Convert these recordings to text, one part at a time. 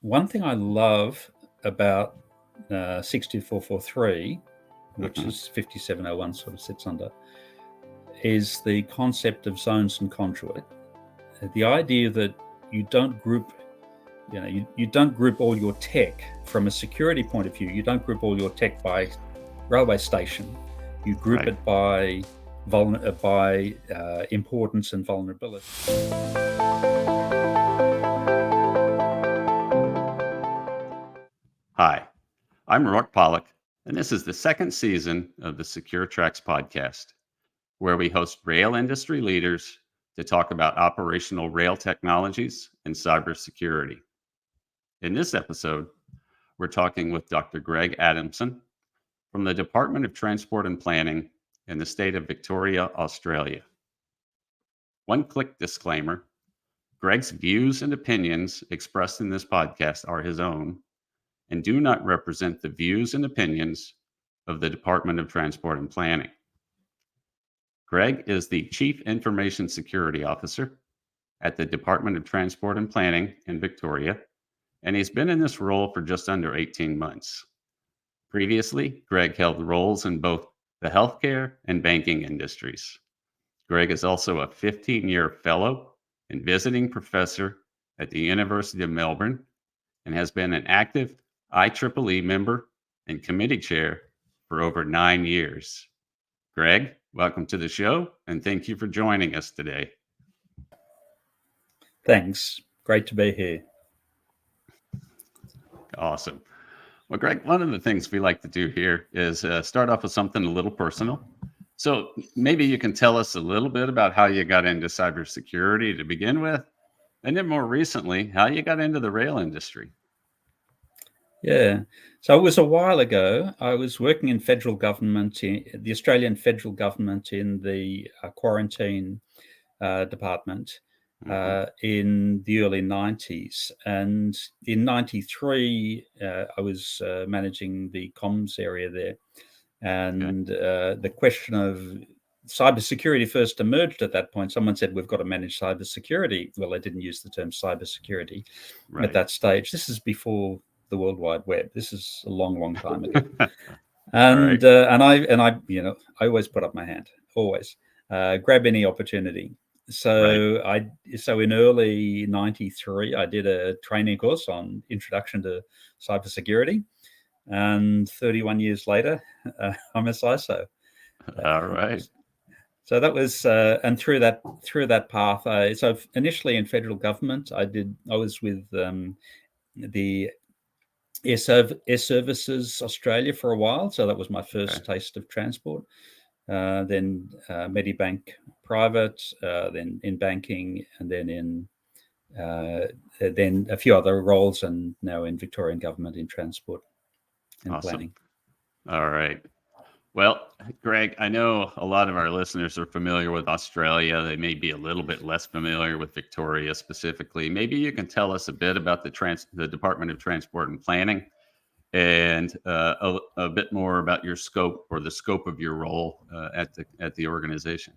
One thing I love about 62443, which Mhm. is 5701 sort of sits under, is the concept of zones and conduit. The idea that you don't group, you don't group all your tech from a security point of view. You don't group all your tech by railway station. You group Right. it by importance and vulnerability. Hi, I'm Rourke Pollock, and this is the second season of the Secure Tracks podcast, where we host rail industry leaders to talk about operational rail technologies and cybersecurity. In this episode, we're talking with Dr. Greg Adamson from the Department of Transport and Planning in the state of Victoria, Australia. One click disclaimer: Greg's views and opinions expressed in this podcast are his own and do not represent the views and opinions of the Department of Transport and Planning. Greg is the Chief Information Security Officer at the Department of Transport and Planning in Victoria, and he's been in this role for just under 18 months. Previously, Greg held roles in both the healthcare and banking industries. Greg is also a 15-year fellow and visiting professor at the University of Melbourne and has been an active IEEE member and committee chair for over 9 years. Greg, welcome to the show, and thank you for joining us today. Thanks. Great to be here. Awesome. Well, Greg, one of the things we like to do here is start off with something a little personal. So maybe you can tell us a little bit about how you got into cybersecurity to begin with, and then more recently, how you got into the rail industry. Yeah. So it was a while ago. I was working in federal government, the Australian federal government, in the quarantine department Mm-hmm. in the early 90s. And in 93, I was managing the comms area there. Okay. And the question of cybersecurity first emerged at that point. Someone said, we've got to manage cybersecurity. Well, they didn't use the term cybersecurity at Right. that stage. This is before the World Wide Web. This is a long, long time ago. All And right. I always put up my hand, always grab any opportunity. Right. So in early 93, I did a training course on introduction to cybersecurity. And 31 years later, I'm a CISO. All right. So that was, and through that path, so initially in federal government, I was with the Air Services Australia for a while. So that was my first Okay. taste of transport. Then Medibank Private, then in banking, and then a few other roles, and now in Victorian government in transport and Awesome. planning. All right. Well, Greg, I know a lot of our listeners are familiar with Australia. They may be a little bit less familiar with Victoria specifically. Maybe you can tell us a bit about the Department of Transport and Planning, and a bit more about your scope, or the scope of your role at the organization.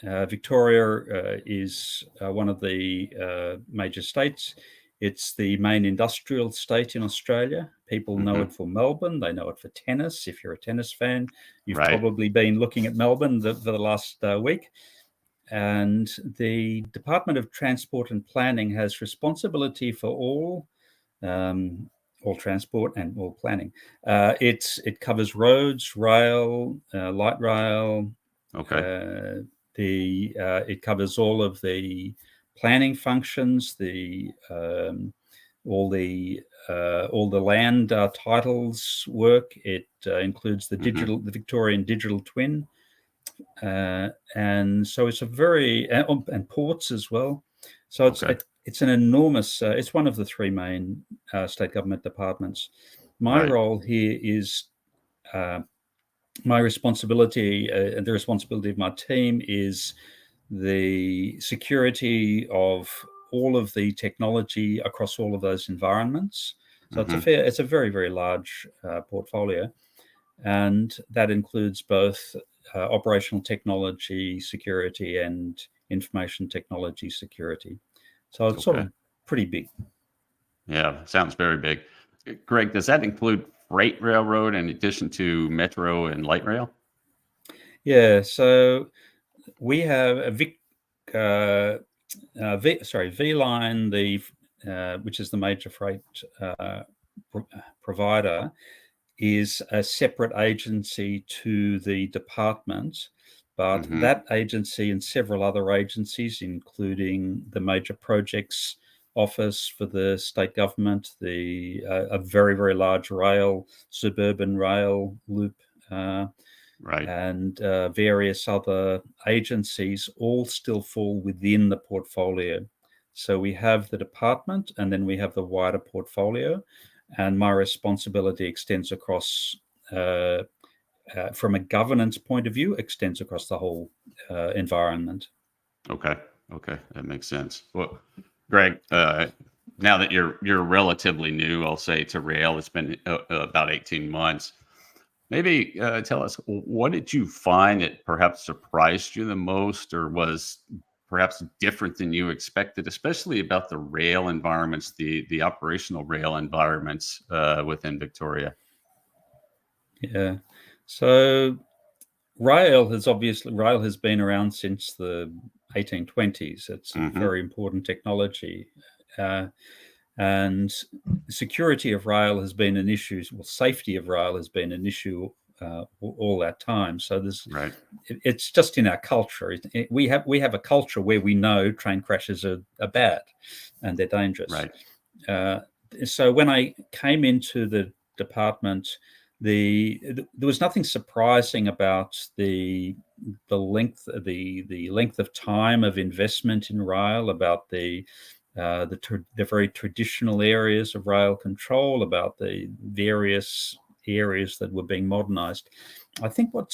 Victoria is one of the major states. It's the main industrial state in Australia. People know Mm-hmm. it for Melbourne. They know it for tennis. If you're a tennis fan, you've Right. probably been looking at Melbourne for the last week. And the Department of Transport and Planning has responsibility for all transport and all planning. It covers roads, rail, light rail. Okay. It covers all of the planning functions, all the land titles work. It includes the Mm-hmm. Victorian digital twin, and so it's a very and ports as well. So Okay. it's an enormous. It's one of the three main state government departments. My Right. role here is. My responsibility and the responsibility of my team is the security of all of the technology across all of those environments. So Mm-hmm. it's a very, very large portfolio, and that includes both operational technology security and information technology security. So it's sort Okay. of pretty big. Yeah, sounds very big. Greg, does that include freight railroad in addition to metro and light rail? Yeah, so we have a V Line, which is the major freight provider, is a separate agency to the department, but that agency and several other agencies, including the major projects office for the state government, a very, very large suburban rail loop, Right. and various other agencies, all still fall within the portfolio. So we have the department, and then we have the wider portfolio, and my responsibility extends across, from a governance point of view, extends across the whole environment. Okay. Okay. That makes sense. Well, Greg, now that you're relatively new, I'll say, to rail, it's been about 18 months. Maybe tell us, what did you find that perhaps surprised you the most, or was perhaps different than you expected, especially about the rail environments, the operational rail environments within Victoria? Yeah. So rail has been around since the 1820s. It's a Hmm. very important technology. And security of rail has been an issue. Well, safety of rail has been an issue all that time. So Right. it's just in our culture. We have a culture where we know train crashes are bad and they're dangerous. Right. Uh, so when I came into the department, there was nothing surprising about the length of time of investment in rail, about the very traditional areas of rail control, about the various areas that were being modernized. I think what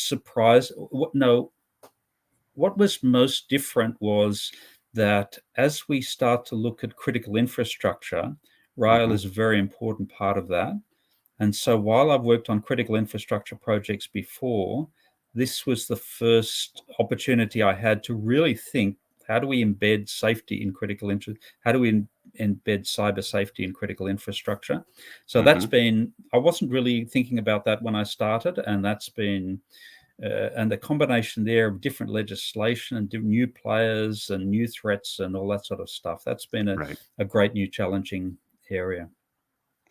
was most different was that as we start to look at critical infrastructure, rail Hmm. is a very important part of that. And so while I've worked on critical infrastructure projects before, this was the first opportunity I had to really think, how do we embed safety in how do we embed cyber safety in critical infrastructure? So Hmm. I wasn't really thinking about that when I started, and and the combination there of different legislation and new players and new threats and all that sort of stuff, that's been Right. a great new challenging area.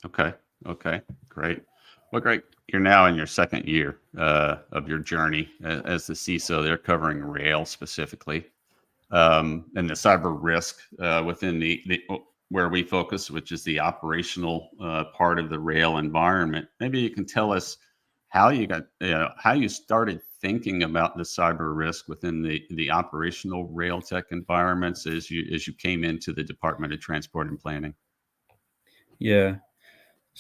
Okay. Okay. Great. Well, great. You're now in your second year of your journey as the CISO. They're covering rail specifically, and the cyber risk within where we focus, which is the operational part of the rail environment. Maybe you can tell us how how you started thinking about the cyber risk within the operational rail tech environments as you came into the Department of Transport and Planning. Yeah.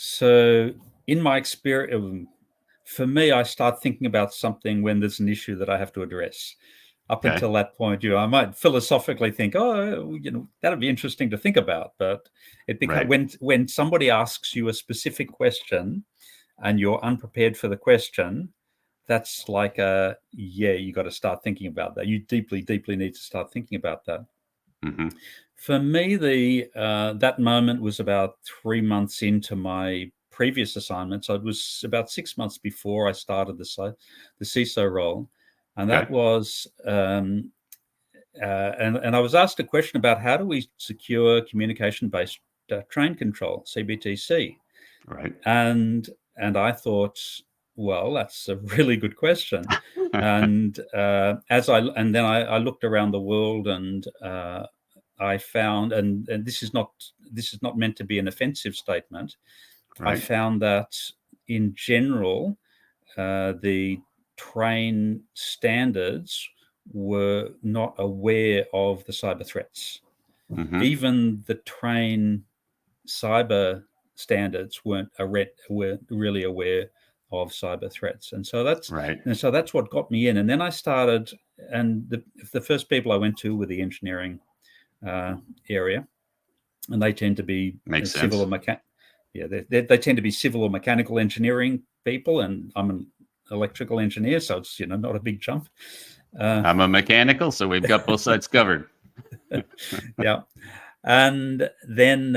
So in my experience, for me, I start thinking about something when there's an issue that I have to address. Up Okay. until that point, I might philosophically think, oh, that'd be interesting to think about. But it becomes Right. when somebody asks you a specific question and you're unprepared for the question, that's like you got to start thinking about that. You deeply, deeply need to start thinking about that. Hmm. For me, the that moment was about 3 months into my previous assignment. So it was about 6 months before I started the CISO role, and Okay. that was and I was asked a question about how do we secure communication-based train control, CBTC, Right. and I thought, well, that's a really good question. And then I looked around the world, and I found, and this is not meant to be an offensive statement. I Right. found that in general, the train standards were not aware of the cyber threats. Hmm. Even the train cyber standards were really aware of cyber threats, and Right. so that's what got me in. And then I started, and the first people I went to were the engineering uh, area, and they tend to be Makes civil or sense. mechanical. Yeah, they tend to be civil or mechanical engineering people, and I'm an electrical engineer, so it's not a big jump. Uh, I'm a mechanical, so we've got both sides covered. yeah, and then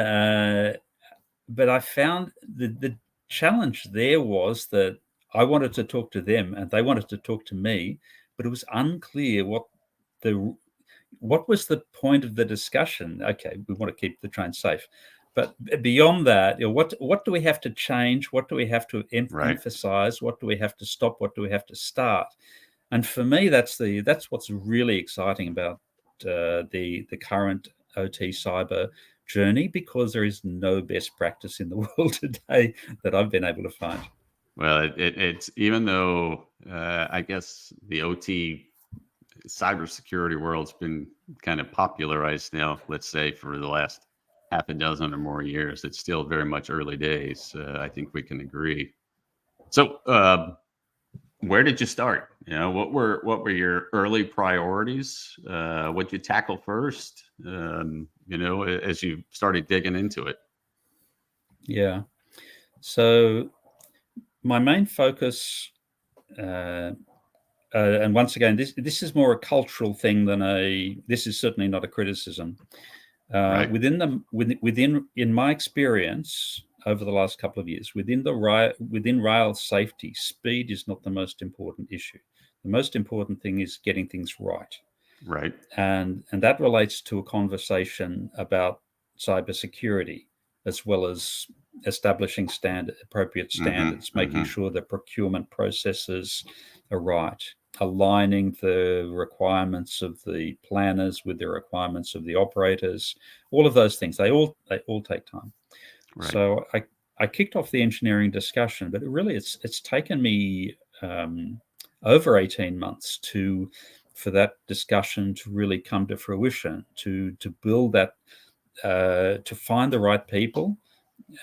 but I found the challenge there was that I wanted to talk to them and they wanted to talk to me, but it was unclear what was the point of the discussion. Okay, we want to keep the train safe, but beyond that, what do we have to change? What do we have to emphasize? What do we have to stop? What do we have to start? And for me, that's what's really exciting about the current OT cyber journey, because there is no best practice in the world today that I've been able to find. Well, it's even though I guess the OT cybersecurity world's been kind of popularized now, let's say for the last half a dozen or more years, it's still very much early days. I think we can agree. So, where did you start? What were your early priorities? What did you tackle first? As you started digging into it. Yeah. So my main focus, and once again, this is more a cultural thing than this is certainly not a criticism. Right. In my experience over the last couple of years, within rail safety, speed is not the most important issue. The most important thing is getting things right. Right. And that relates to a conversation about cybersecurity, as well as establishing appropriate standards, making sure that procurement processes are right, aligning the requirements of the planners with the requirements of the operators. All of those things, they all take time. Right. So I kicked off the engineering discussion, but it's taken me over 18 months for that discussion to really come to fruition, to build that, to find the right people,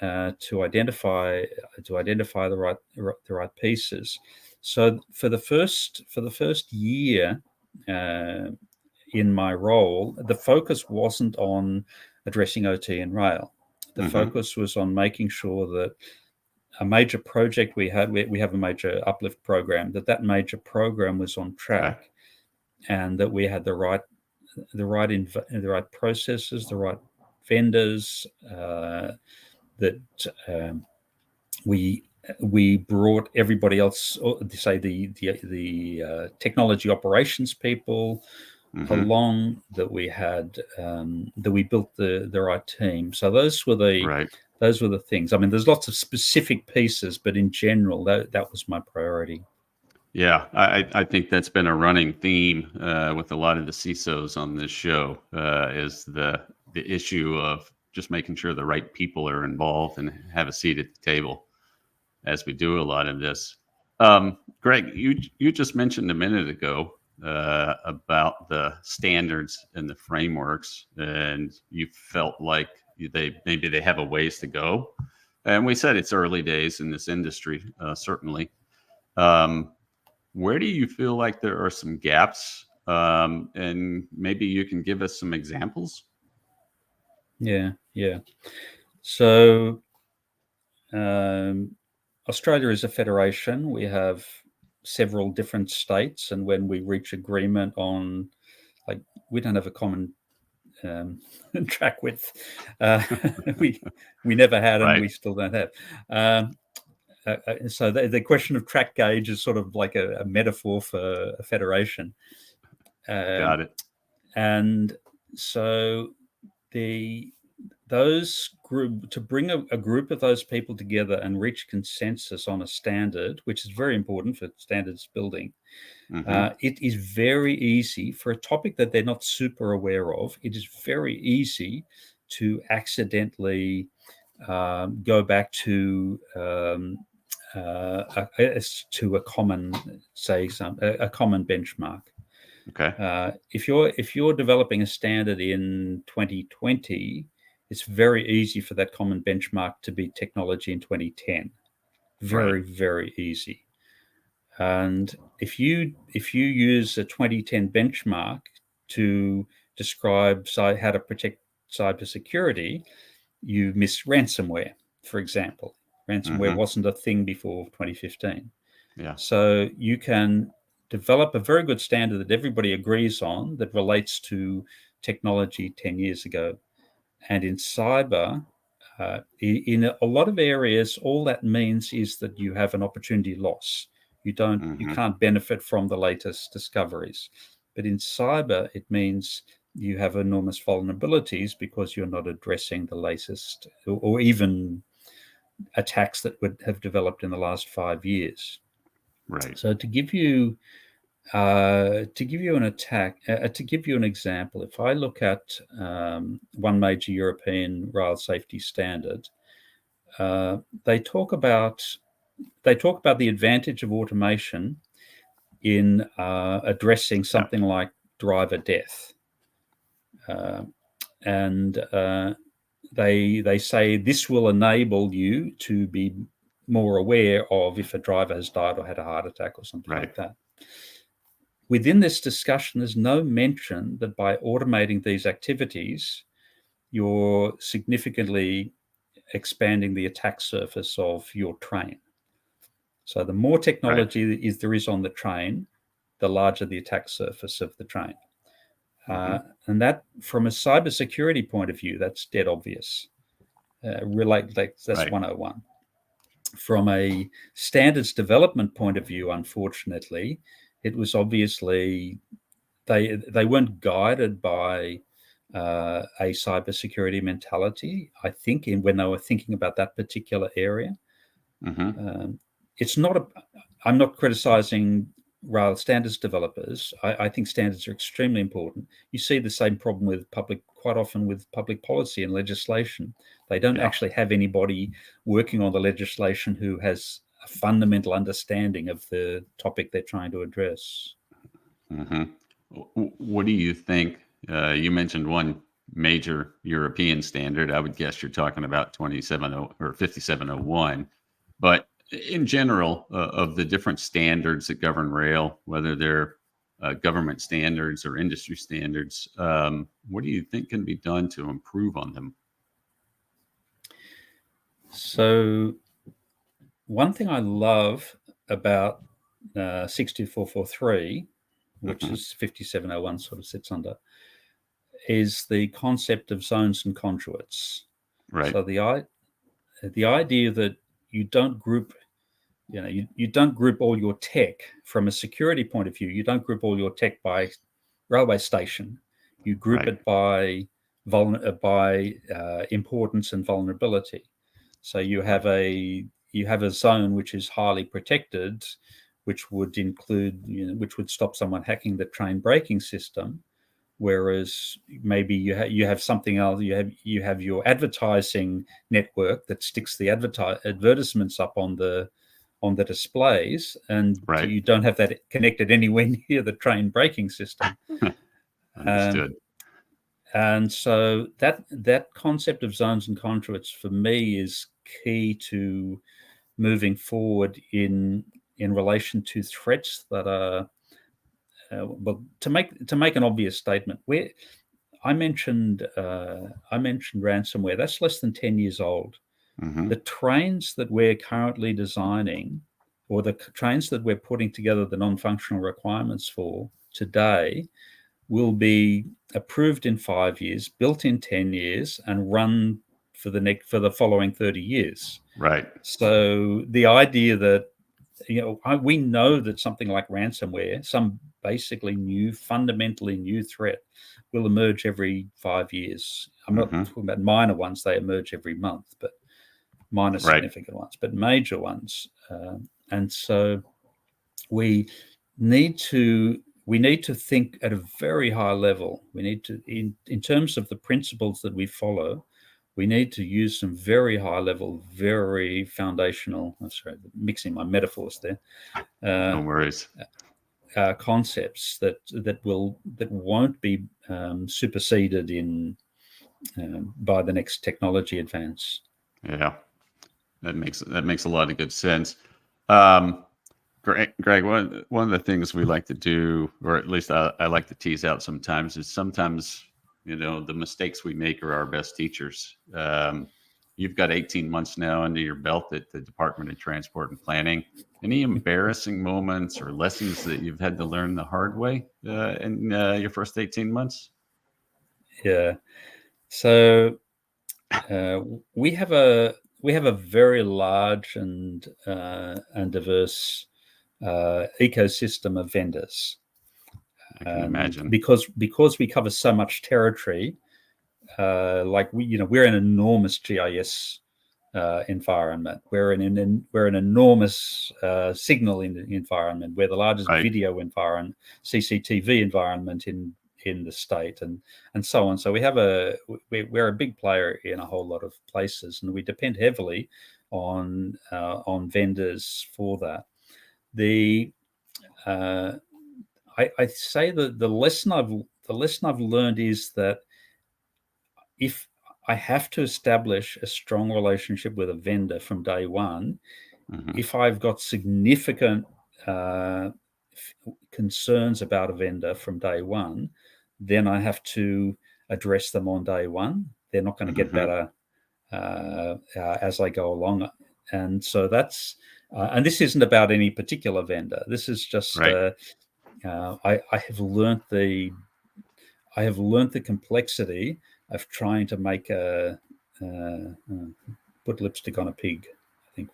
to identify the right pieces. So for the first year in my role, the focus wasn't on addressing OT and rail. The focus was on making sure that a major project we have a major uplift program, that major program was on track, and that we had the right processes, the right vendors, that we brought everybody else, say the technology operations people along, that we had that we built the right team. So those were the things. I mean, there's lots of specific pieces, but in general, that was my priority. Yeah, I think that's been a running theme with a lot of the CISOs on this show, is the issue of just making sure the right people are involved and have a seat at the table as we do a lot of this. Greg, you just mentioned a minute ago about the standards and the frameworks, and you felt like they have a ways to go. And we said it's early days in this industry, certainly. Where do you feel like there are some gaps? And maybe you can give us some examples. Yeah. So Australia is a federation. We have several different states, and when we reach agreement on, like, we don't have a common track width. We never had, and we still don't have. So the question of track gauge is sort of like a metaphor for a federation. Got it. And so to bring a group of those people together and reach consensus on a standard, which is very important for standards building. It is very easy for a topic that they're not super aware of. It is very easy to accidentally go back to a common, a common benchmark. Okay. If you're developing a standard in 2020, it's very easy for that common benchmark to be technology in 2010. Very, very easy. And if you use a 2010 benchmark to describe how to protect cybersecurity, you miss ransomware, for example. Ransomware wasn't a thing before 2015. Yeah. So you can develop a very good standard that everybody agrees on, that relates to technology 10 years ago. And in cyber, In a lot of areas, all that means is that you have an opportunity loss. You can't benefit from the latest discoveries. But in cyber, it means you have enormous vulnerabilities because you're not addressing the latest or even attacks that would have developed in the last 5 years. Right. So to give you an example, if I look at one major European rail safety standard, they talk about the advantage of automation in addressing something like driver death, and they say this will enable you to be more aware of if a driver has died or had a heart attack or something like that. Within this discussion, there's no mention that by automating these activities, you're significantly expanding the attack surface of your train. So the more technology there is on the train, the larger the attack surface of the train. And that, from a cybersecurity point of view, that's dead obvious. That's 101. From a standards development point of view, unfortunately, it was obviously they weren't guided by a cybersecurity mentality, I think, when they were thinking about that particular area. It's not I'm not criticizing rail standards developers. I think standards are extremely important. You see the same problem quite often with public policy and legislation. They don't actually have anybody working on the legislation who has a fundamental understanding of the topic they're trying to address. What do you think? You mentioned one major European standard. I would guess you're talking about 270 or 5701. But in general, of the different standards that govern rail, whether they're government standards or industry standards, what do you think can be done to improve on them? So one thing I love about 62443, which is 5701 sort of sits under, is the concept of zones and conduits. So the idea that you don't group, you don't group all your tech from a security point of view. You don't group all your tech by railway station. You group it by importance and vulnerability. So you have a zone which is highly protected, which would include, which would stop someone hacking the train braking system. Whereas maybe you have something else. You have your advertising network that sticks the advertisements up on the displays, and you don't have that connected anywhere near the train braking system. Understood. And so that concept of zones and conduits for me is key to moving forward in relation to threats that are. Well, to make an obvious statement, where I mentioned ransomware, that's less than 10 years old. The trains that we're currently designing, or the trains that we're putting together the non-functional requirements for today, will be approved in 5 years, built in 10 years, and run for the following 30 years. So the idea that we know that something like ransomware, some basically fundamentally new threat, will emerge every 5 years. I'm not talking about minor ones; they emerge every month, but minor significant ones, but major ones. And so we need to think at a very high level. We need to, in terms of the principles that we follow, we need to use some very high level, very foundational. I'm sorry, mixing my metaphors there. No worries. Concepts that won't be superseded by the next technology advance. Yeah, that makes a lot of good sense. Greg, one of the things we like to do, or at least I like to tease out sometimes, is the mistakes we make are our best teachers. You've got 18 months now under your belt at the Department of Transport and Planning. Any embarrassing moments or lessons that you've had to learn the hard way in your first 18 months? Yeah. So we have a very large and diverse ecosystem of vendors. I can imagine. Because we cover so much territory, like we're an enormous GIS environment. We're an enormous signal environment. We're the largest Right. video environment, CCTV environment in the state, and so on. So we're a big player in a whole lot of places, and we depend heavily on vendors for that. I say that the lesson I've learned is that if I have to establish a strong relationship with a vendor from day one, if I've got significant concerns about a vendor from day one, then I have to address them on day one. They're not going to get better as I go along, and so that's and this isn't about any particular vendor. This is just Right. I have learnt the complexity of trying to make put lipstick on a pig, I think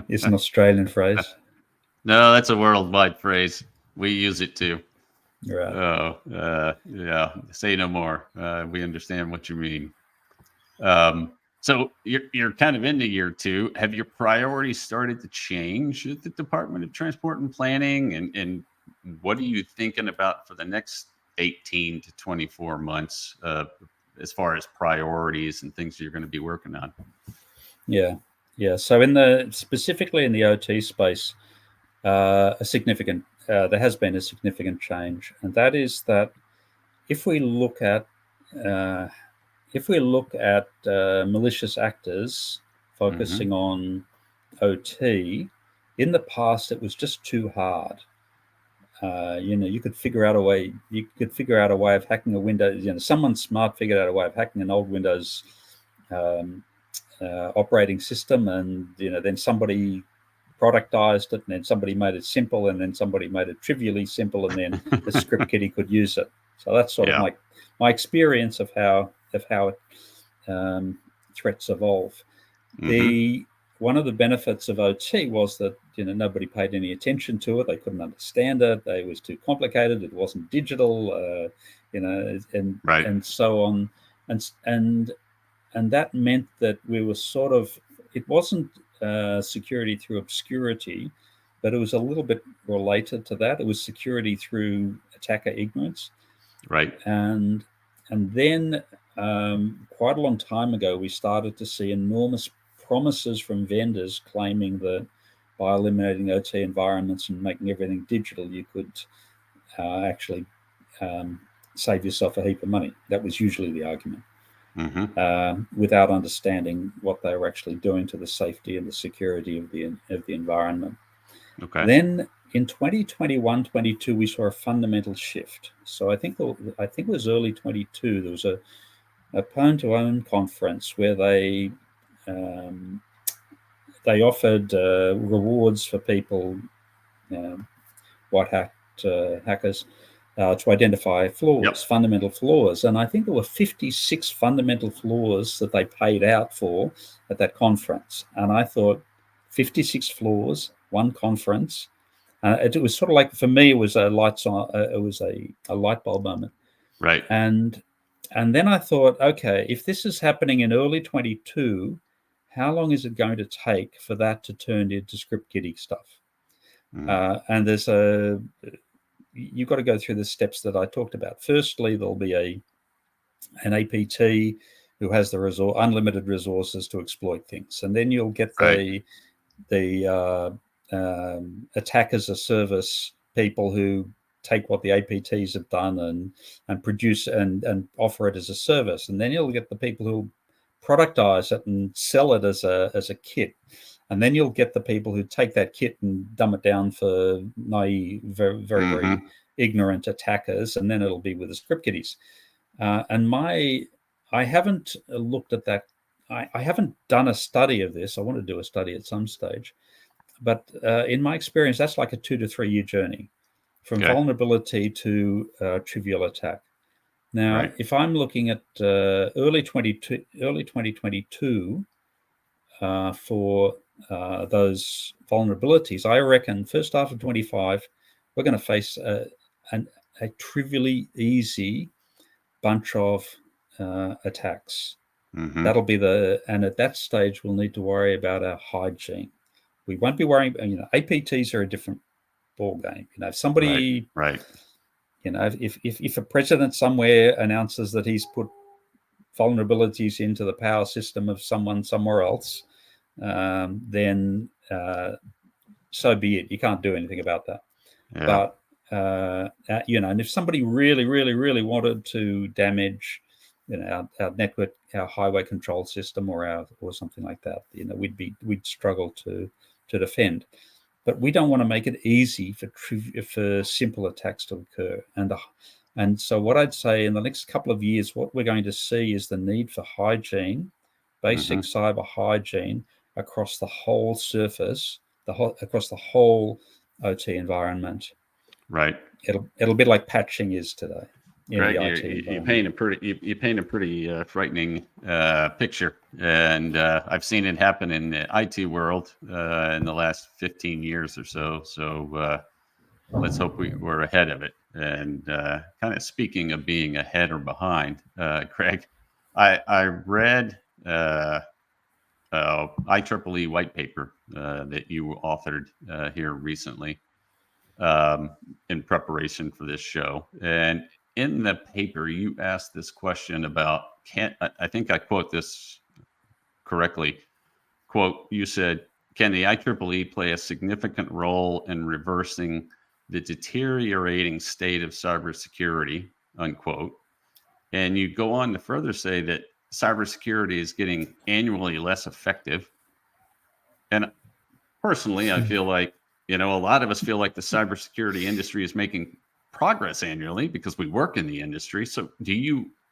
is an Australian phrase. No, that's a worldwide phrase. We use it too. Right. Oh, yeah. Say no more. We understand what you mean. So you're kind of into year two. Have your priorities started to change at the Department of Transport and Planning? And what are you thinking about for the next 18 to 24 months as far as priorities and things you're going to be working on? Yeah. So specifically in the OT space, there has been a significant change, and that is that if we look at malicious actors focusing on OT, in the past it was just too hard. You could figure out a way. You could figure out a way of hacking a Windows. Someone smart figured out a way of hacking an old Windows operating system, and then somebody productized it, and then somebody made it simple, and then somebody made it trivially simple, and then the script kiddie could use it. So that's sort of my experience of how threats evolve. One of the benefits of OT was that nobody paid any attention to it. They couldn't understand it. It was too complicated. It wasn't digital, and so on, and that meant that we were sort of. It wasn't security through obscurity, but it was a little bit related to that. It was security through attacker ignorance, right? And then quite a long time ago, we started to see enormous promises from vendors claiming that by eliminating OT environments and making everything digital, you could actually save yourself a heap of money. That was usually the argument, without understanding what they were actually doing to the safety and the security of the environment. Okay. Then in 2021-22, we saw a fundamental shift. So I think it was early 22. There was a Pwn-to-Own conference where they offered rewards for people, white hat hackers, to identify flaws, fundamental flaws. And I think there were 56 fundamental flaws that they paid out for at that conference. And I thought, 56 flaws, one conference. It was sort of like, for me, it was a light bulb moment. Right. And then I thought, okay, if this is happening in early 22, how long is it going to take for that to turn into script kiddie stuff? And you've got to go through the steps that I talked about. Firstly, there'll be an APT who has the unlimited resources to exploit things, and then you'll get the attack as a service people who take what the APTs have done and produce and offer it as a service, and then you'll get the people who productize it and sell it as a kit. And then you'll get the people who take that kit and dumb it down for naive, very, very, very ignorant attackers, and then it'll be with the script kiddies. I haven't looked at that. I haven't done a study of this. I want to do a study at some stage. But in my experience, that's like a 2 to 3 year journey from vulnerability to trivial attack. Now, Right. if I'm looking at early 2022 for those vulnerabilities, I reckon first half of 25, we're going to face a trivially easy bunch of attacks. Mm-hmm. That'll be and at that stage, we'll need to worry about our hygiene. We won't be worrying, APTs are a different ball game. If somebody, Right. if a president somewhere announces that he's put vulnerabilities into the power system of someone somewhere else, then so be it. You can't do anything about that. Yeah. But and if somebody really, really, really wanted to damage, our network, our highway control system, or something like that, we'd struggle to defend. But we don't want to make it easy for simple attacks to occur. And so what I'd say in the next couple of years, what we're going to see is the need for hygiene, basic cyber hygiene across the whole surface, across the whole OT environment. Right. It'll be like patching is today in Greg, the IT you environment. paint a pretty frightening picture, and I've seen it happen in the IT world in the last 15 years or so. So let's hope we're ahead of it. And kind of speaking of being ahead or behind, Greg, I read IEEE white paper that you authored here recently in preparation for this show. And in the paper, you asked this question about I think I quote this correctly. Quote, you said, can the IEEE play a significant role in reversing the deteriorating state of cybersecurity, unquote. And you go on to further say that cybersecurity is getting annually less effective. And personally, I feel like, a lot of us feel like the cybersecurity industry is making progress annually because we work in the industry. So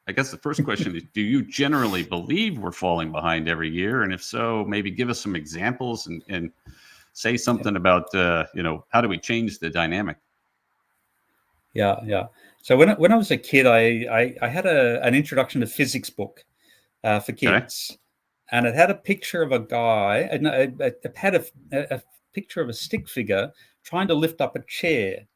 I guess the first question is, do you generally believe we're falling behind every year? And if so, maybe give us some examples and say something about, how do we change the dynamic? Yeah. So when I was a kid, I had an introduction to physics book for Okay. kids, and it had a picture of a guy, and it had a picture of a stick figure trying to lift up a chair,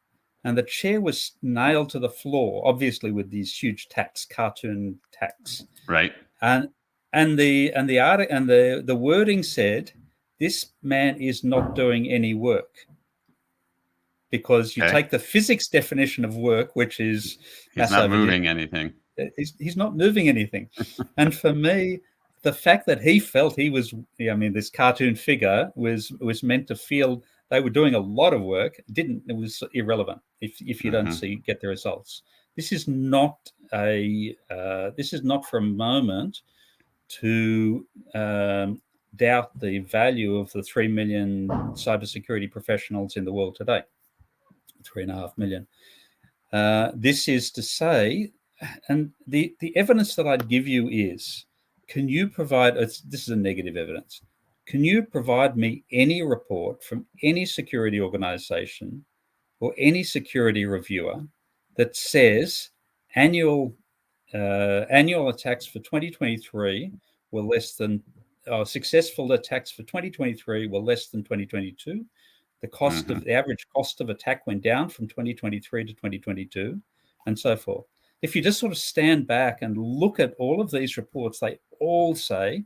and the chair was nailed to the floor, obviously with these huge tacks, cartoon tacks, Right. and the wording said, "This man is not doing any work." Because you Okay. take the physics definition of work, which is He's mass not over moving anything. he's not moving anything. And for me, the fact that he felt he was, this cartoon figure was meant to feel they were doing a lot of work, it was irrelevant if you don't get the results. This is not for a moment to doubt the value of the 3 million cybersecurity professionals in the world today. 3.5 million. This is to say, and the evidence that I'd give you is, can you provide, this is a negative evidence, can you provide me any report from any security organization or any security reviewer that says annual attacks for 2023 were less than, successful attacks for 2023 were less than 2022? The average cost of attack went down from 2023 to 2022, and so forth. If you just sort of stand back and look at all of these reports, they all say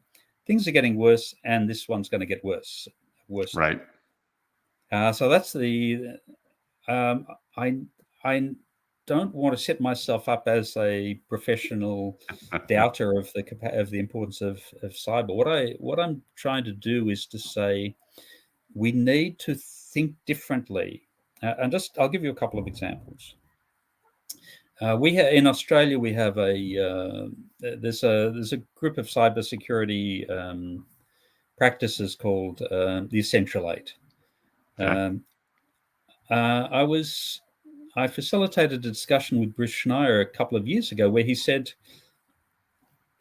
things are getting worse, and this one's going to get worse. Right. So that's the. I don't want to set myself up as a professional doubter of the importance of cyber. What I'm trying to do is to say, we need to think differently. And I'll give you a couple of examples. In Australia, we have there's a group of cybersecurity practices called the Essential Eight. Okay. I facilitated a discussion with Bruce Schneier a couple of years ago where he said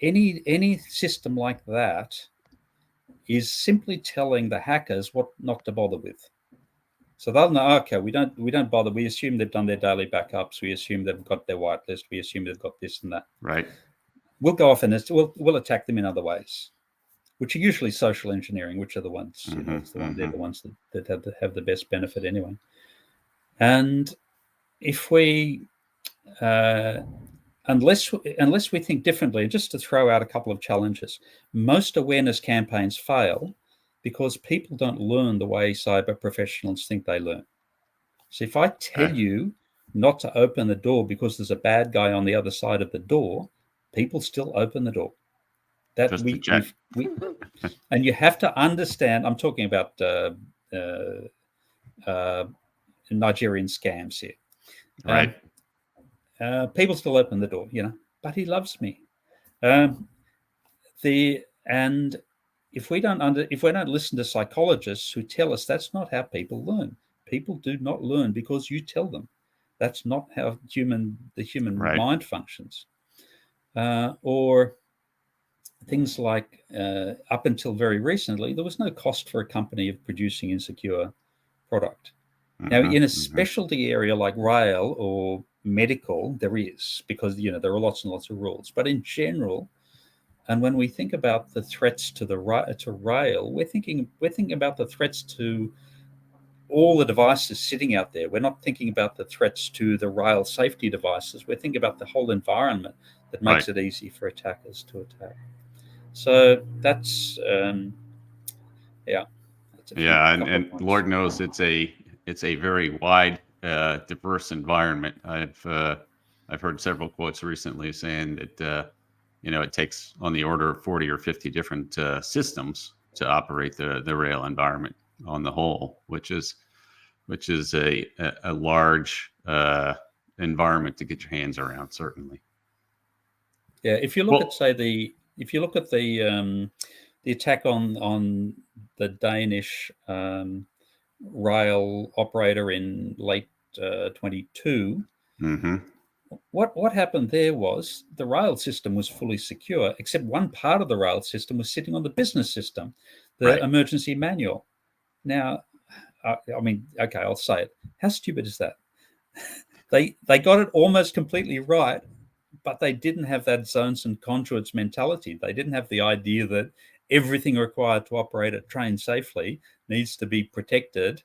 any system like that is simply telling the hackers what not to bother with. So they'll know, okay, we don't bother. We assume they've done their daily backups. We assume they've got their whitelist. We assume they've got this and that. Right. We'll go off and we'll attack them in other ways, which are usually social engineering, which are the ones, they're the ones that have the best benefit anyway. And if we, unless we think differently, just to throw out a couple of challenges, most awareness campaigns fail because people don't learn the way cyber professionals think they learn. So if I tell you not to open the door because there's a bad guy on the other side of the door, people still open the door. That Just we and you have to understand. I'm talking about Nigerian scams here. Right. People still open the door, but he loves me. And if we don't listen to psychologists who tell us that's not how people learn. People do not learn because you tell them. That's not how the human mind functions. Or things like up until very recently, there was no cost for a company of producing insecure product. Now, in a specialty area like rail or medical, there is, because there are lots and lots of rules. But in general, and when we think about the threats to rail, we're thinking about the threats to all the devices sitting out there. We're not thinking about the threats to the rail safety devices. We're thinking about the whole environment that makes it easy for attackers to attack. So that's and Lord knows it's a very wide, diverse environment. I've heard several quotes recently saying that it takes on the order of 40 or 50 different systems to operate the rail environment on the whole, which is a large environment to get your hands around, certainly. Yeah, if you look at the attack on the Danish rail operator in late 22, what happened there was the rail system was fully secure, except one part of the rail system was sitting on the business system, the emergency manual. Now, okay, I'll say it. How stupid is that? They got it almost completely right, but they didn't have that zones and conduits mentality. They didn't have the idea that everything required to operate a train safely needs to be protected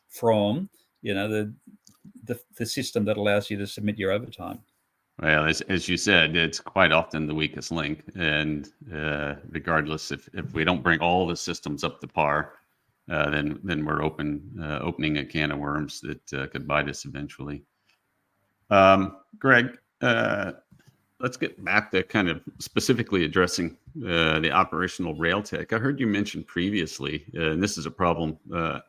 from, the system that allows you to submit your overtime. Well, as you said, it's quite often the weakest link, and regardless, if we don't bring all the systems up to par, then we're opening a can of worms that could bite us eventually. Greg, let's get back to kind of specifically addressing the operational rail tech. I heard you mention previously, and this is a problem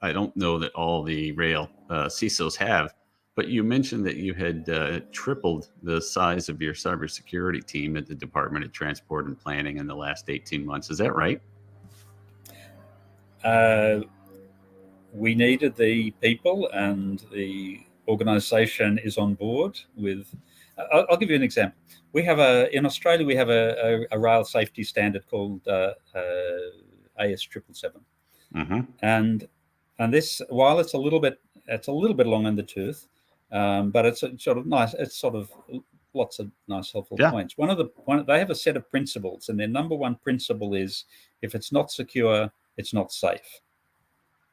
I don't know that all the rail CISOs have, but you mentioned that you had tripled the size of your cybersecurity team at the Department of Transport and Planning in the last 18 months. Is that right? We needed the people, and the organization is on board with. I'll give you an example. In Australia, we have a rail safety standard called AS777, and this, while it's a little bit long in the tooth, but it's sort of nice. It's sort of lots of nice helpful points. They have a set of principles, and their number one principle is if it's not secure, it's not safe.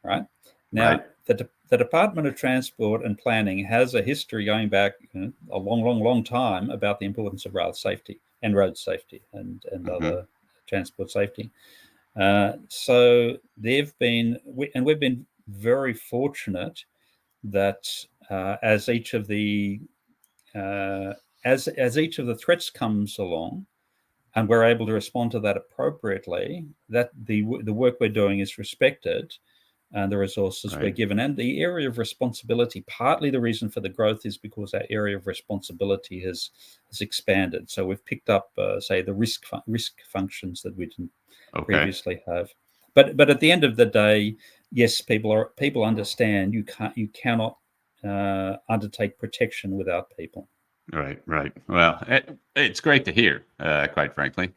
Right now, the Department of Transport and Planning has a history going back a long time about the importance of rail safety and road safety and other transport safety. So we've been very fortunate that as each of the threats comes along, and we're able to respond to that appropriately, that the work we're doing is respected, and the resources we're given, and the area of responsibility. Partly the reason for the growth is because our area of responsibility has expanded. So we've picked up, say, the risk functions that we didn't previously have. But at the end of the day, yes, people understand you cannot undertake protection without people. Right. Well, it's great to hear, quite frankly.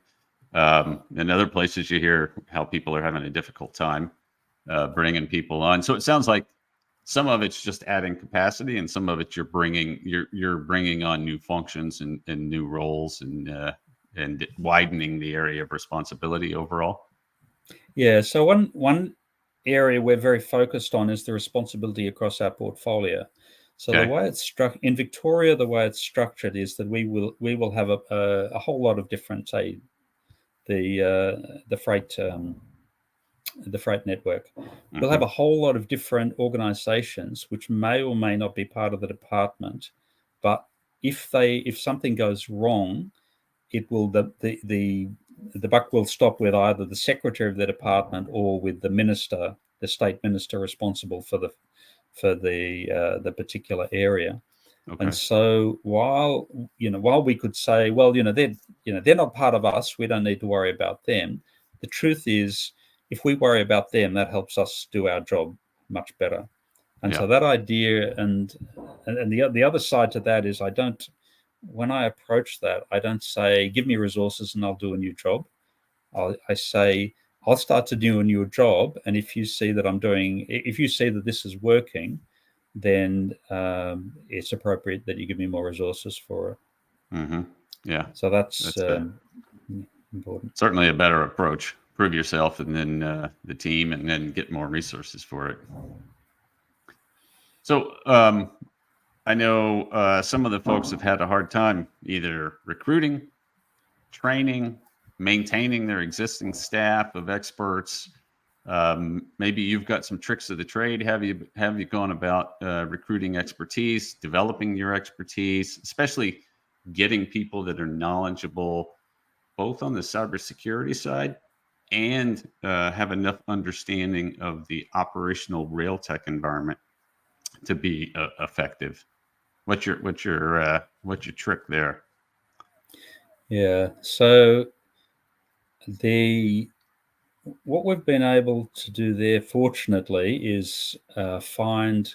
In other places, you hear how people are having a difficult time bringing people on. So it sounds like some of it's just adding capacity, and some of it you're bringing on new functions and new roles and widening the area of responsibility overall. Yeah. So one area we're very focused on is the responsibility across our portfolio. So the way it's struck in Victoria, the way it's structured is that we will have a whole lot of different, say, the freight network. We'll have a whole lot of different organizations which may or may not be part of the department, but if something goes wrong, it will the buck will stop with either the secretary of the department or with the minister, the state minister responsible for the particular area. Okay. And so while we could say, well, they're not part of us, we don't need to worry about them. The truth is, if we worry about them, that helps us do our job much better. And so that idea, and the other side to that is, when I approach that, I don't say, give me resources and I'll do a new job. I say, I'll start to do a new job, and if you see that this is working, then it's appropriate that you give me more resources for it. Yeah. So that's important. Certainly a better approach. Prove yourself, and then the team, and then get more resources for it. So I know some of the folks have had a hard time either recruiting, training, maintaining their existing staff of experts. Maybe you've got some tricks of the trade. Have you gone about recruiting expertise, developing your expertise, especially getting people that are knowledgeable both on the cybersecurity side and have enough understanding of the operational rail tech environment to be effective? What's your trick there? Yeah. So what we've been able to do there, fortunately, is find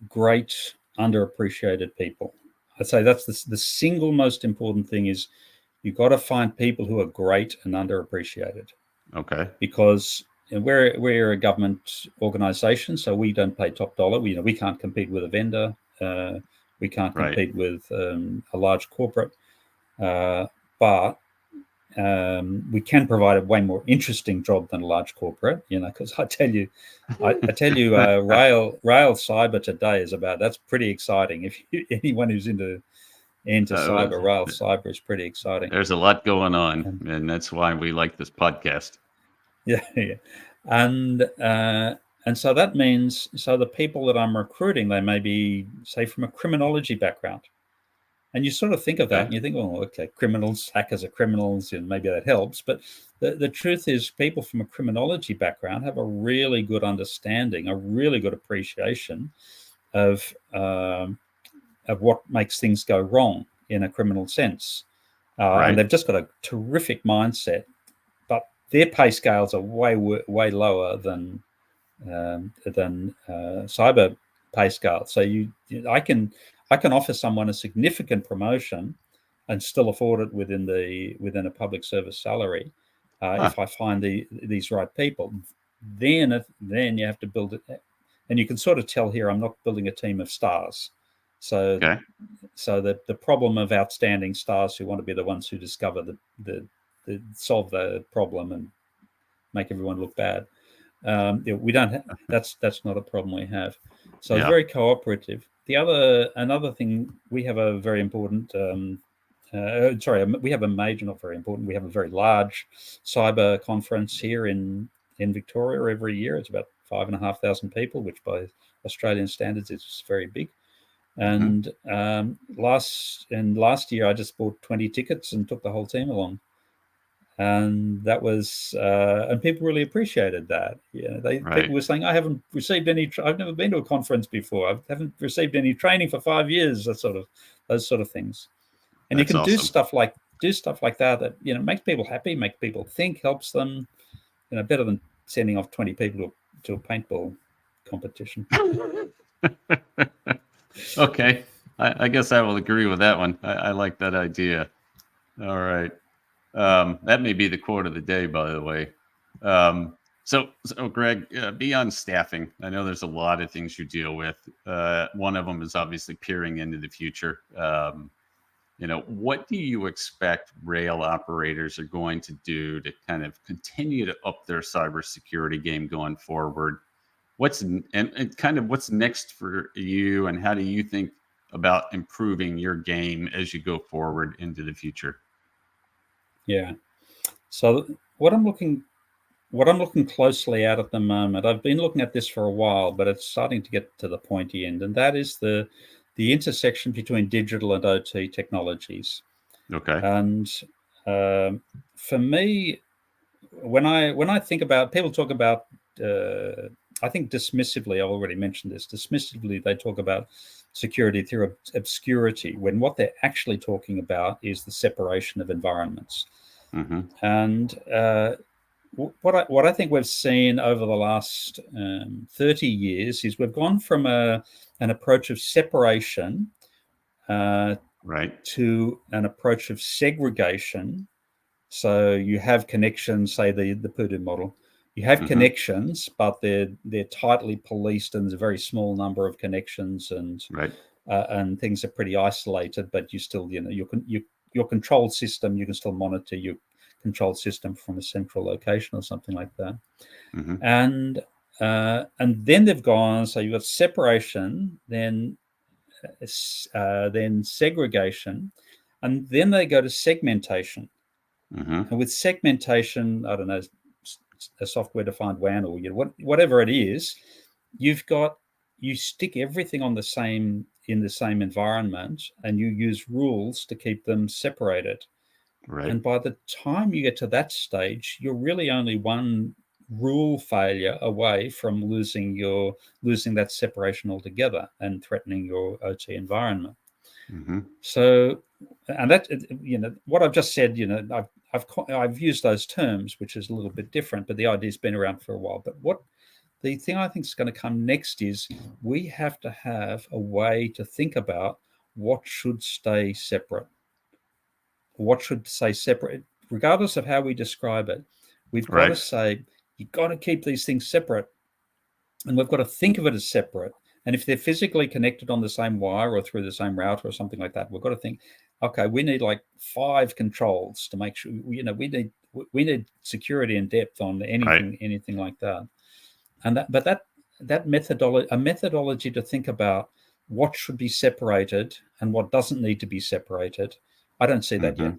great underappreciated people. I'd say that's the single most important thing is you've got to find people who are great and underappreciated. Okay. Because we're a government organization, so we don't pay top dollar. We can't compete with a vendor. We can't compete with a large corporate. But we can provide a way more interesting job than a large corporate, because I tell you, rail cyber today that's pretty exciting. If anyone who's into cyber, rail cyber is pretty exciting. There's a lot going on, and that's why we like this podcast. Yeah. And so that means, the people that I'm recruiting, they may be, say, from a criminology background. And you sort of think of that and you think, oh, okay, hackers are criminals, and maybe that helps. But the truth is, people from a criminology background have a really good understanding, a really good appreciation of what makes things go wrong in a criminal sense. And they've just got a terrific mindset, but their pay scales are way lower than cyber pay scales. So I can offer someone a significant promotion and still afford it within a public service salary if I find these right people. Then you have to build it, and you can sort of tell here I'm not building a team of stars. So the problem of outstanding stars who want to be the ones who discover the solve the problem and make everyone look bad. We don't. That's not a problem we have. So it's very cooperative. Another thing, we have a very important. We have a major, not very important. We have a very large cyber conference here in Victoria every year. It's about 5,500 people, which by Australian standards is very big. And last year, I just bought 20 tickets and took the whole team along. And that was, and people really appreciated that. People were saying, I've never been to a conference before. I haven't received any training for 5 years. Those sort of things. And that's you can awesome. do stuff like that makes people happy, makes people think, helps them, better than sending off 20 people to a paintball competition. Okay. I guess I will agree with that one. I like that idea. All right. That may be the quote of the day, by the way. So Greg, beyond staffing, I know there's a lot of things you deal with. One of them is obviously peering into the future. What do you expect rail operators are going to do to kind of continue to up their cybersecurity game going forward? And kind of what's next for you, and how do you think about improving your game as you go forward into the future? Yeah. So what I'm looking closely at the moment, I've been looking at this for a while, but it's starting to get to the pointy end, and that is the intersection between digital and OT technologies. Okay. And for me, when I think about, people talk about, I think dismissively, I already mentioned this, dismissively they talk about security through obscurity, when what they're actually talking about is the separation of environments. Mm-hmm. And what I think we've seen over the last 30 years is we've gone from an approach of separation Right. to an approach of segregation. So you have connections, say the Purdue model. You have Mm-hmm. connections, but they're tightly policed, and there's a very small number of connections, Right. and things are pretty isolated. But you still, your control system, you can still monitor your control system from a central location or something like that. Mm-hmm. And then they've gone. So you've got separation, then segregation, and then they go to segmentation. Mm-hmm. And with segmentation, I don't know, a software-defined WAN or whatever it is, you stick everything in the same environment, and you use rules to keep them separated. Right. And by the time you get to that stage, you're really only one rule failure away from losing that separation altogether and threatening your OT environment. Mm-hmm. So, and that, what I've just said, I've used those terms, which is a little bit different, but the idea's been around for a while. But what the thing I think is going to come next is we have to have a way to think about what should stay separate, what should stay separate, regardless of how we describe it. We've got to Right. say, you've got to keep these things separate, and we've got to think of it as separate. And if they're physically connected on the same wire or through the same router or something like that, we've got to think, okay, we need like 5 controls to make sure, we need security and depth on Right. anything like that. And that methodology to think about what should be separated and what doesn't need to be separated, I don't see that Mm-hmm. yet.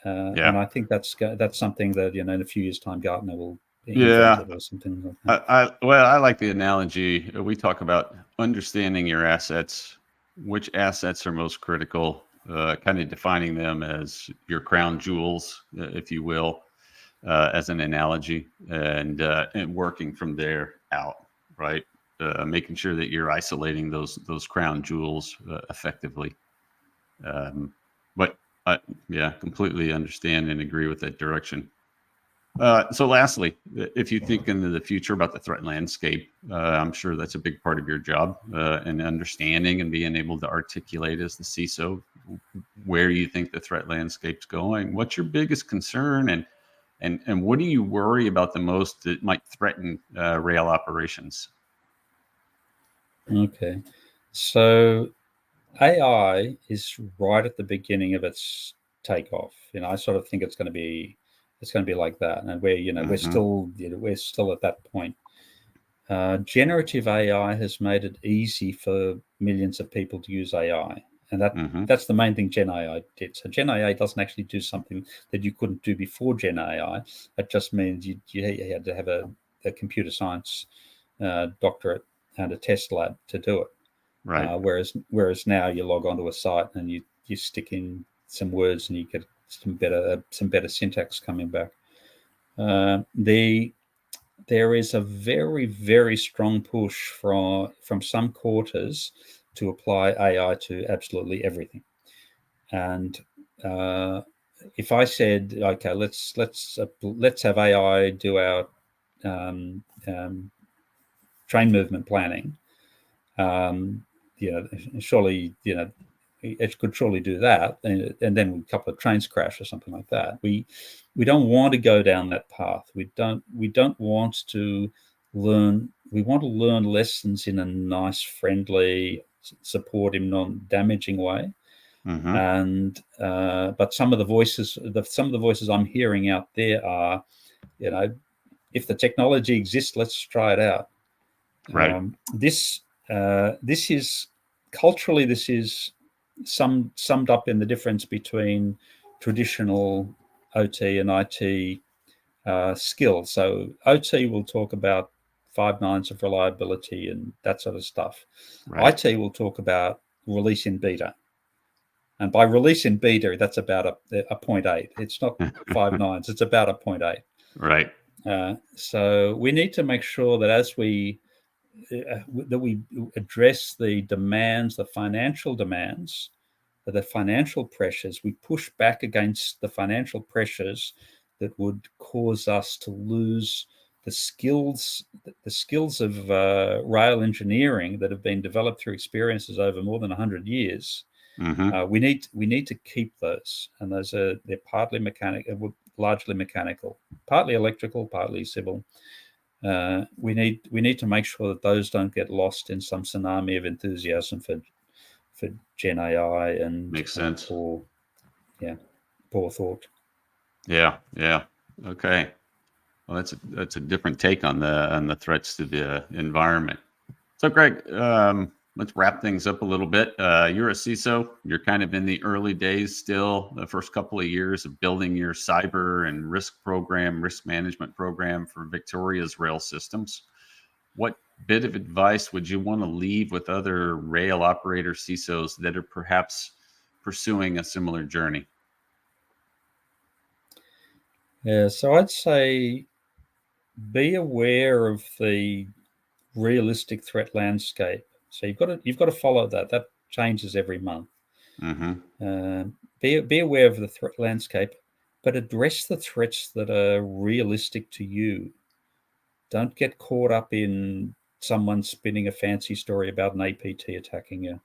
And Yeah. I think that's something that, in a few years' time, Gartner will invent Yeah. it or something like that. I like the analogy. We talk about understanding your assets, which assets are most critical, kind of defining them as your crown jewels, if you will, as an analogy, and working from there out, right? Making sure that you're isolating those crown jewels effectively. Um, but yeah, completely understand and agree with that direction. So lastly, if you think into the future about the threat landscape, I'm sure that's a big part of your job, and understanding and being able to articulate as the CISO where you think the threat landscape's going. What's your biggest concern, and what do you worry about the most that might threaten rail operations? Okay. So AI is right at the beginning of its takeoff. I sort of think it's going to be like that, and Mm-hmm. we're still at that point. Generative AI has made it easy for millions of people to use AI, and Mm-hmm. that's the main thing Gen AI did. So Gen AI doesn't actually do something that you couldn't do before Gen AI. It just means you had to have a computer science doctorate and a test lab to do it. Right. Whereas now you log onto a site and you stick in some words and you get some better syntax coming back. There is a very, very strong push from some quarters to apply AI to absolutely everything. And if I said, okay, let's have AI do our um, um, train movement planning, um, surely it could surely do that, and then a couple of trains crash or something like that. we don't want to go down that path. We don't want to learn. We want to learn lessons in a nice, friendly, supportive, non-damaging way. Mm-hmm. And but some of the voices I'm hearing out there are, if the technology exists, let's try it out. Right. This is culturally, this is summed up in the difference between traditional OT and IT skills. So OT will talk about 5 nines of reliability and that sort of stuff. Right. IT will talk about release in beta. And by release in beta, that's about a 0.8. It's not 5 nines, it's about a 0.8. Right. So we need to make sure that as we address the demands, the financial demands, the financial pressures, we push back against the financial pressures that would cause us to lose the skills of rail engineering that have been developed through experiences over more than 100 years. Mm-hmm. We need to keep those, and they're partly mechanical, largely mechanical, partly electrical, partly civil. We need to make sure that those don't get lost in some tsunami of enthusiasm for Gen AI and Makes sense. poor thought. Yeah. Yeah. Okay. Well, that's a different take on the threats to the environment. So, Greg, let's wrap things up a little bit. You're a CISO. You're kind of in the early days still, the first couple of years of building your cyber and risk management program for Victoria's rail systems. What bit of advice would you want to leave with other rail operator CISOs that are perhaps pursuing a similar journey? Yeah, so I'd say be aware of the realistic threat landscape. So you've got to follow that. That changes every month. Mm-hmm. Be aware of the threat landscape, but address the threats that are realistic to you. Don't get caught up in someone spinning a fancy story about an APT attacking you.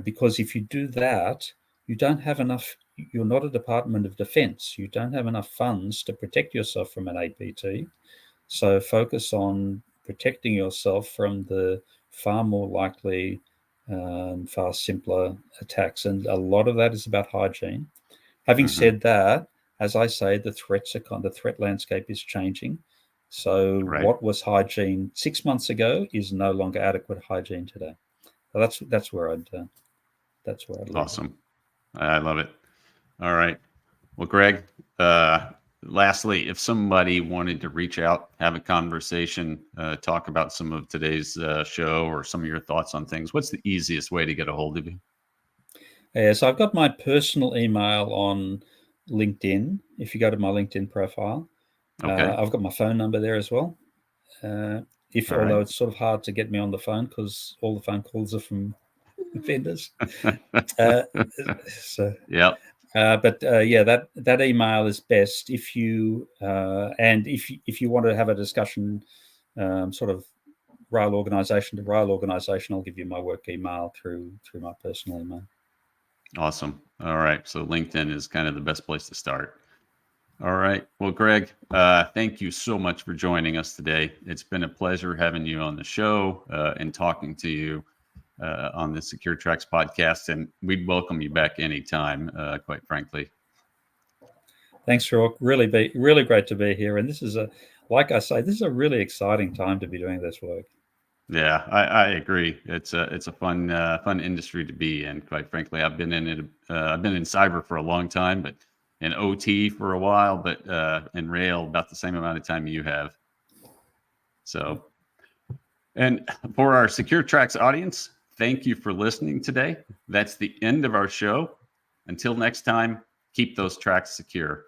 Because if you do that, you don't have enough. You're not a Department of Defense. You don't have enough funds to protect yourself from an APT. So focus on protecting yourself from the far more likely, far simpler attacks. And a lot of that is about hygiene. Having Mm-hmm. said that, as I say, the threat landscape is changing. So Right. what was hygiene 6 months ago is no longer adequate hygiene today. So that's where I'd leave it. Awesome. I love it. All right. Well, Greg, lastly, if somebody wanted to reach out, have a conversation, talk about some of today's show or some of your thoughts on things, what's the easiest way to get a hold of you? Yeah, so I've got my personal email on LinkedIn. If you go to my LinkedIn profile, Okay. I've got my phone number there as well. All Although right. it's sort of hard to get me on the phone because all the phone calls are from vendors. Uh, so, Yep. yeah, that email is best if you and if you want to have a discussion, sort of rail organisation to rail organisation, I'll give you my work email through my personal email. Awesome. All right. So LinkedIn is kind of the best place to start. All right. Well, Greg, thank you so much for joining us today. It's been a pleasure having you on the show and talking to you on the Secure Tracks podcast. And we'd welcome you back anytime, quite frankly. Thanks, Rourke. Really great to be here. And this is like I say, this is a really exciting time to be doing this work. Yeah, I agree. It's a fun industry to be in. Quite frankly, I've been in it. I've been in cyber for a long time, but in OT for a while, but in rail about the same amount of time you have. So, and for our Secure Tracks audience, thank you for listening today. That's the end of our show. Until next time, keep those tracks secure.